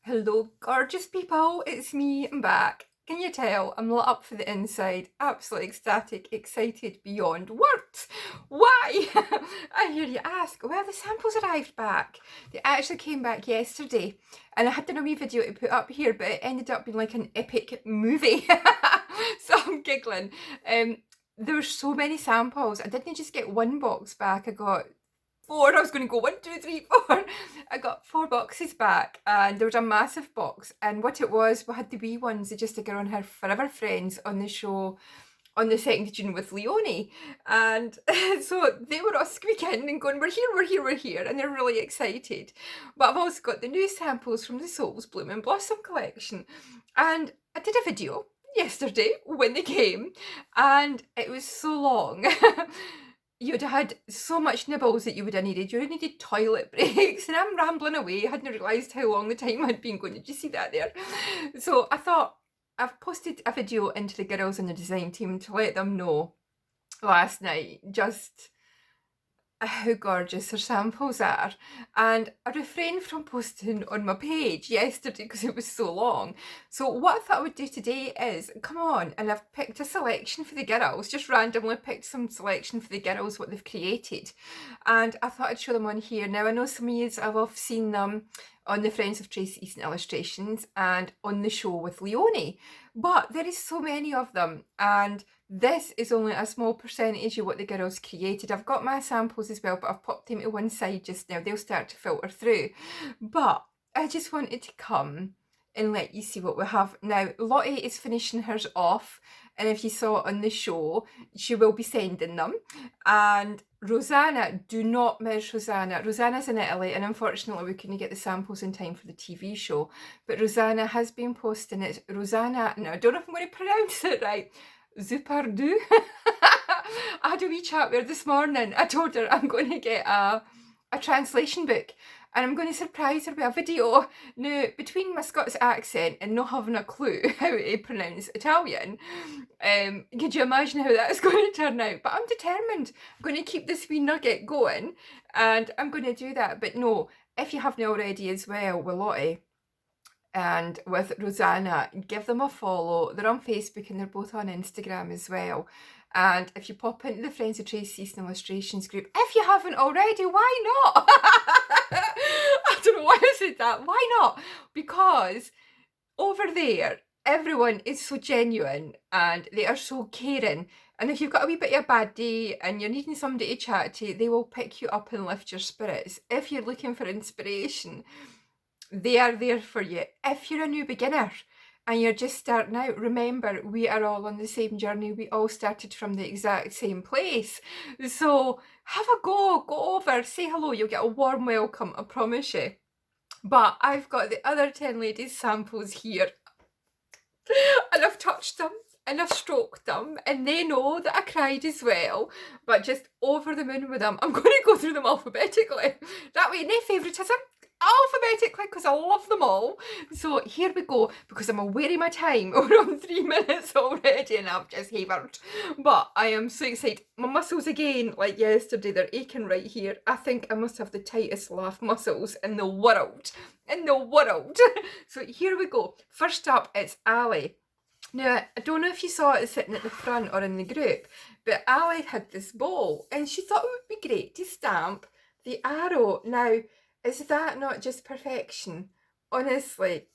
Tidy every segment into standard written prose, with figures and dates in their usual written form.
Hello, gorgeous people. It's me. I'm back. Can you tell? I'm lit up for the inside. Absolutely ecstatic, excited beyond words. Why? I hear you ask. Well, the samples arrived back. They actually came back yesterday, and I had done a wee video to put up here, but it ended up being like an epic movie. So I'm giggling. There were so many samples. I didn't just get one box back. I got four. I was going to go one, two, three, four. I got four boxes back, and there was a massive box. And what it was, we had the wee ones that just to get on her Forever Friends on the show on the 2nd of June with Leonie. And so they were all squeaking and going, we're here, we're here, we're here. And they're really excited. But I've also got the new samples from the Souls Bloom and Blossom collection. And I did a video yesterday when they came, and it was so long. You'd have had so much nibbles that you would have needed. You would have needed toilet breaks, and I'm rambling away. I hadn't realised how long the time had been going. Did you see that there? So I thought I've posted a video into the girls in the design team to let them know last night just how gorgeous her samples are, and I refrained from posting on my page yesterday because it was so long. So what I thought I would do today is come on, and I've picked a selection for the girls, just randomly picked some selection for the girls what they've created, and I thought I'd show them on here. Now I know some of you have seen them on the Friends of Tracy Easton illustrations and on the show with Leonie, but there is so many of them, and this is only a small percentage of what the girls created. I've got my samples as well, but I've popped them to one side just now. They'll start to filter through. But I just wanted to come and let you see what we have. Now, Lottie is finishing hers off, and if you saw it on the show, she will be sending them. And Rosanna, do not miss Rosanna. Rosanna's in Italy, and unfortunately we couldn't get the samples in time for the TV show. But Rosanna has been posting it. Rosanna, now I don't know if I'm going to pronounce it right. Zupardu. I had a wee chat with her this morning. I told her I'm going to get a translation book, and I'm going to surprise her with a video. Now, between my Scots accent and not having a clue how to pronounce Italian, could you imagine how that is going to turn out? But I'm determined. I'm going to keep this wee nugget going, and I'm going to do that. But no, if you haven't already as well with Lottie and with Rosanna, give them a follow. They're on Facebook and they're both on Instagram as well. And if you pop into the Friends of Tracy Easton Illustrations group, if you haven't already, why not? I don't know why I said that. Why not? Because over there, everyone is so genuine and they are so caring. And if you've got a wee bit of a bad day and you're needing somebody to chat to, they will pick you up and lift your spirits. If you're looking for inspiration, they are there for you. If you're a new beginner and you're just starting out, remember, we are all on the same journey. We all started from the exact same place. So have a go over, say hello. You'll get a warm welcome, I promise you. But I've got the other 10 ladies samples here, and I've touched them and I've stroked them, and they know that I cried as well, but just over the moon with them. I'm going to go through them alphabetically. That way, no favouritism. Alphabetically, because I love them all. So here we go, because I'm aware of my time. We're on 3 minutes already and I've just havered. But I am so excited. My muscles again, like yesterday, they're aching right here. I think I must have the tightest laugh muscles in the world. In the world. So here we go. First up, it's Ali. Now, I don't know if you saw it sitting at the front or in the group, but Ali had this bowl and she thought it would be great to stamp the arrow. Now, is that not just perfection? Honestly,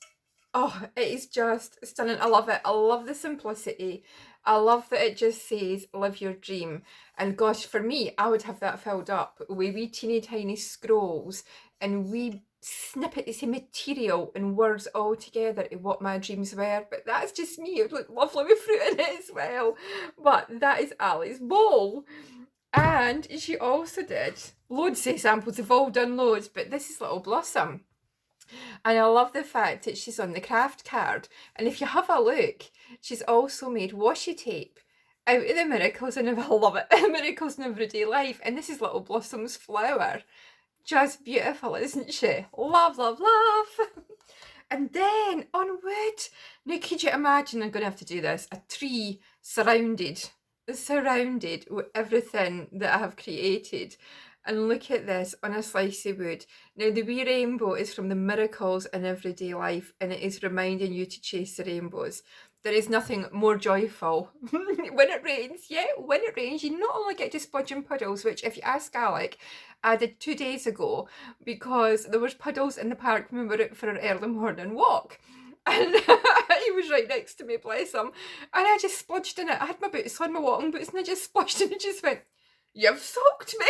oh, it is just stunning. I love it. I love the simplicity. I love that it just says, live your dream. And gosh, for me, I would have that filled up with wee teeny tiny scrolls and wee snippets of material and words all together of what my dreams were. But that's just me. It would look lovely with fruit in it as well. But that is Ali's bowl. And she also did loads of samples. They've all done loads, but this is Little Blossom. And I love the fact that she's on the craft card. And if you have a look, she's also made washi tape out of the miracles, and I love it, miracles in everyday life. And this is Little Blossom's flower. Just beautiful, isn't she? Love, love, love. And then on wood, now could you imagine, I'm going to have to do this, a tree surrounded with everything that I have created. And look at this on a slice of wood. Now, the wee rainbow is from the miracles in everyday life, and it is reminding you to chase the rainbows. There is nothing more joyful when it rains. Yeah, when it rains, you not only get to splodge in puddles, which, if you ask Alec, I did 2 days ago because there was puddles in the park when we were out for an early morning walk. And he was right next to me, bless him. And I just splodged in it. I had my boots on, my walking boots, and I just splashed and it just went, "You've soaked me."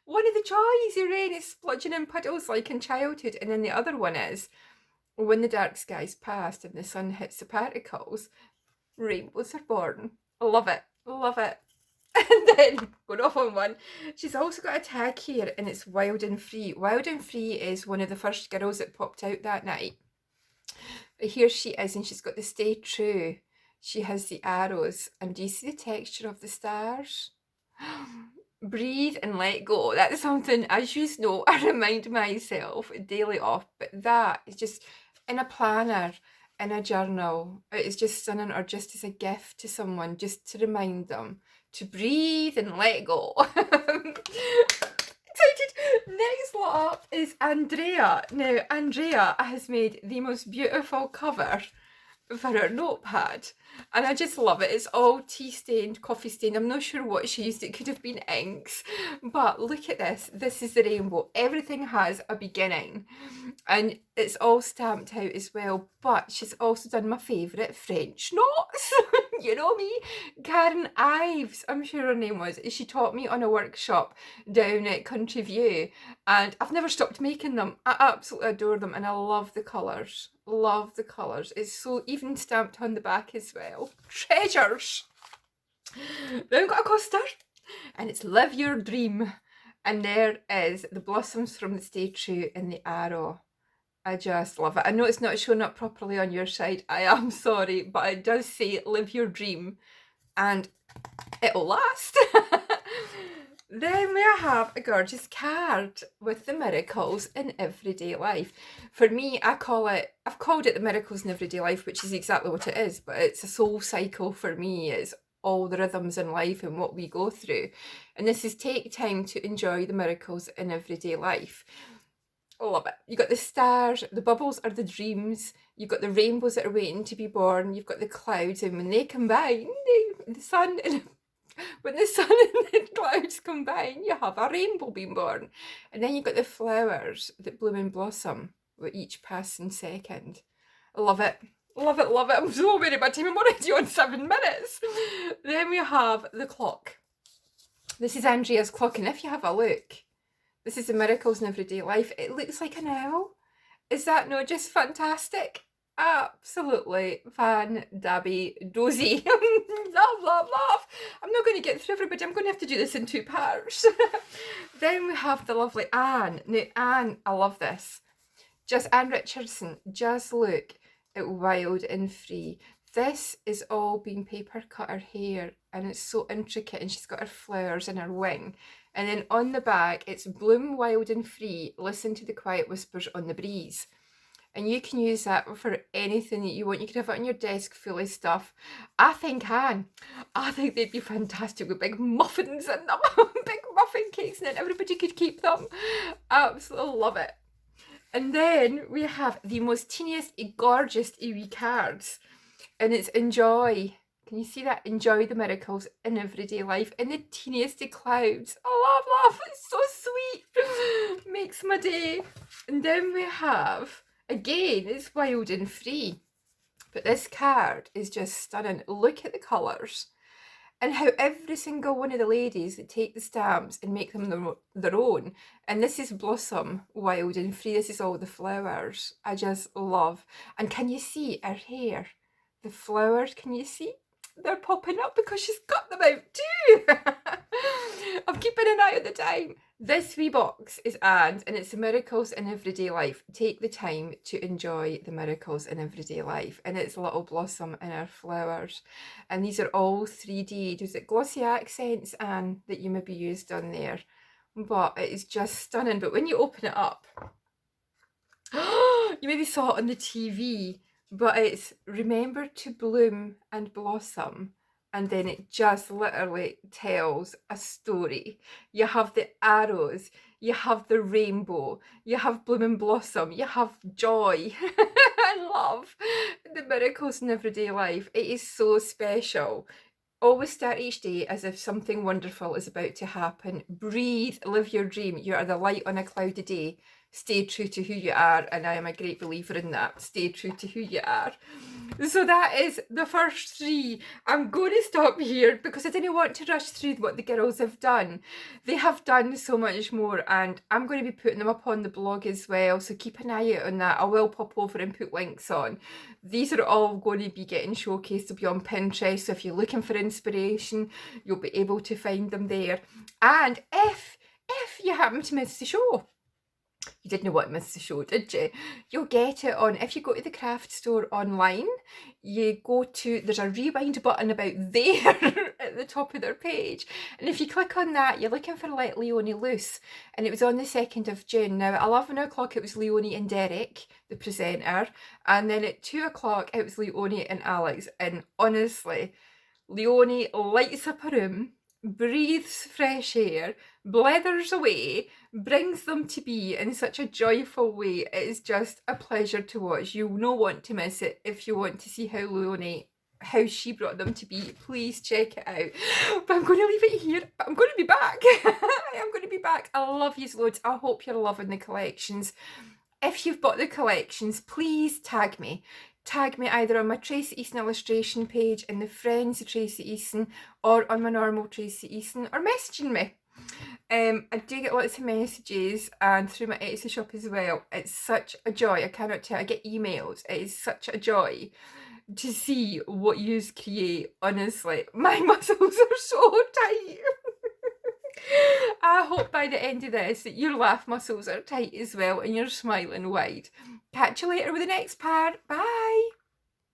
One of the joys of rain is splodging in puddles like in childhood. And then the other one is when the dark skies past and the sun hits the particles, rainbows are born. Love it. Love it. And then, going off on one, she's also got a tag here and it's Wild and Free. Wild and Free is one of the first girls that popped out that night. But here she is and she's got the Stay True. She has the arrows. And do you see the texture of the stars? Breathe and let go. That's something, as you know, I remind myself daily of. But that is just in a planner, in a journal. It is just stunning, or just as a gift to someone, just to remind them to breathe and let go. Excited. Next lot up is Andrea. Now, Andrea has made the most beautiful cover for her notepad, and I just love it. It's all tea stained, coffee stained. I'm not sure what she used. It could have been inks, but look at this. This is the rainbow. Everything has a beginning, and it's all stamped out as well. But she's also done my favourite French knots. You know me, Karen Ives, I'm sure her name was. She taught me on a workshop down at Country View, and I've never stopped making them. I absolutely adore them, and I love the colours. Love the colours. It's so even stamped on the back as well. Treasures. Then we've got a coaster, and it's Live Your Dream. And there is the blossoms from the Stay True and the arrow. I just love it. I know it's not showing up properly on your side. I am sorry, but it does say Live Your Dream, and it'll last. Then we have a gorgeous card with the miracles in everyday life. For me, I've called it the miracles in everyday life, which is exactly what it is, but it's a soul cycle for me. It's all the rhythms in life and what we go through. And this is take time to enjoy the miracles in everyday life. I love it. You've got the stars, the bubbles are the dreams, you've got the rainbows that are waiting to be born, you've got the clouds, and when they combine, the sun and when the sun and the clouds combine, you have a rainbow being born. And then you've got the flowers that bloom and blossom with each passing second. I love it. Love it, love it. I'm so worried about time. I'm already on 7 minutes. Then we have the clock. This is Andrea's clock, and if you have a look, this is the miracles in everyday life. It looks like an owl. Is that not just fantastic? Absolutely fan-dabby-dozy. Love, love, love. I'm not going to get through everybody. I'm going to have to do this in 2 parts. Then we have the lovely Anne. Now, Anne, I love this. Just Anne Richardson. Just look at Wild and Free. This is all being paper cut her hair, and it's so intricate, and she's got her flowers in her wing. And then on the back, it's Bloom Wild and Free, listen to the quiet whispers on the breeze. And you can use that for anything that you want. You can have it on your desk full of stuff. I think they'd be fantastic with big muffins in them. Big muffin cakes in it. Everybody could keep them. Absolutely love it. And then we have the most teeniest, gorgeous wee cards. And it's enjoy. Can you see that? Enjoy the miracles in everyday life in the teeniest of clouds. Oh, love. It's so sweet. Makes my day. And then we have, again, it's Wild and Free. But this card is just stunning. Look at the colours. And how every single one of the ladies that take the stamps and make them their own. And this is Blossom, Wild and Free. This is all the flowers. I just love. And can you see her hair? The flowers, can you see? They're popping up because she's got them out too. I'm keeping an eye on the time. This wee box is Anne's, and it's the miracles in everyday life. Take the time to enjoy the miracles in everyday life. And it's Little Blossom and her flowers. And these are all 3D. There's it glossy accents, Anne, that you maybe used on there. But it is just stunning. But when you open it up, you maybe saw it on the TV, but it's remember to bloom and blossom and then it just literally tells a story. You have the arrows, you have the rainbow, you have bloom and blossom, you have joy and love, the miracles in everyday life. It is so special. Always start each day as if something wonderful is about to happen. Breathe, live your dream. You are the light on a cloudy day. Stay true to who you are, and I am a great believer in that. Stay true to who you are. So that is the first three. I'm going to stop here because I didn't want to rush through what the girls have done. They have done so much more, and I'm going to be putting them up on the blog as well, so keep an eye out on that. I will pop over and put links on. These are all going to be getting showcased. They'll be on Pinterest, so if you're looking for inspiration, you'll be able to find them there. And if you happen to miss the show, you didn't want to miss the show, did you? You'll get it on, if you go to the craft store online, you go to, there's a rewind button about there at the top of their page. And if you click on that, you're looking for Let Leonie Loose. And it was on the 2nd of June. Now, at 11 o'clock, it was Leonie and Derek, the presenter. And then at 2 o'clock, it was Leonie and Alex. And honestly, Leonie lights up a room, breathes fresh air, blethers away, brings them to be in such a joyful way. It is just a pleasure to watch. You'll not want to miss it if you want to see how she brought them to be. Please check it out. But I'm going to leave it here. But I'm going to be back. I am going to be back. I love you loads. I hope you're loving the collections. If you've bought the collections, please tag me. Tag me either on my Tracy Easton illustration page in the Friends of Tracy Easton, or on my normal Tracy Easton, or messaging me. I do get lots of messages, and through my Etsy shop as well. It's such a joy. I cannot tell. I get emails. It is such a joy to see what you create. Honestly, my muscles are so tight. I hope by the end of this that your laugh muscles are tight as well and you're smiling wide. Catch you later with the next part. Bye.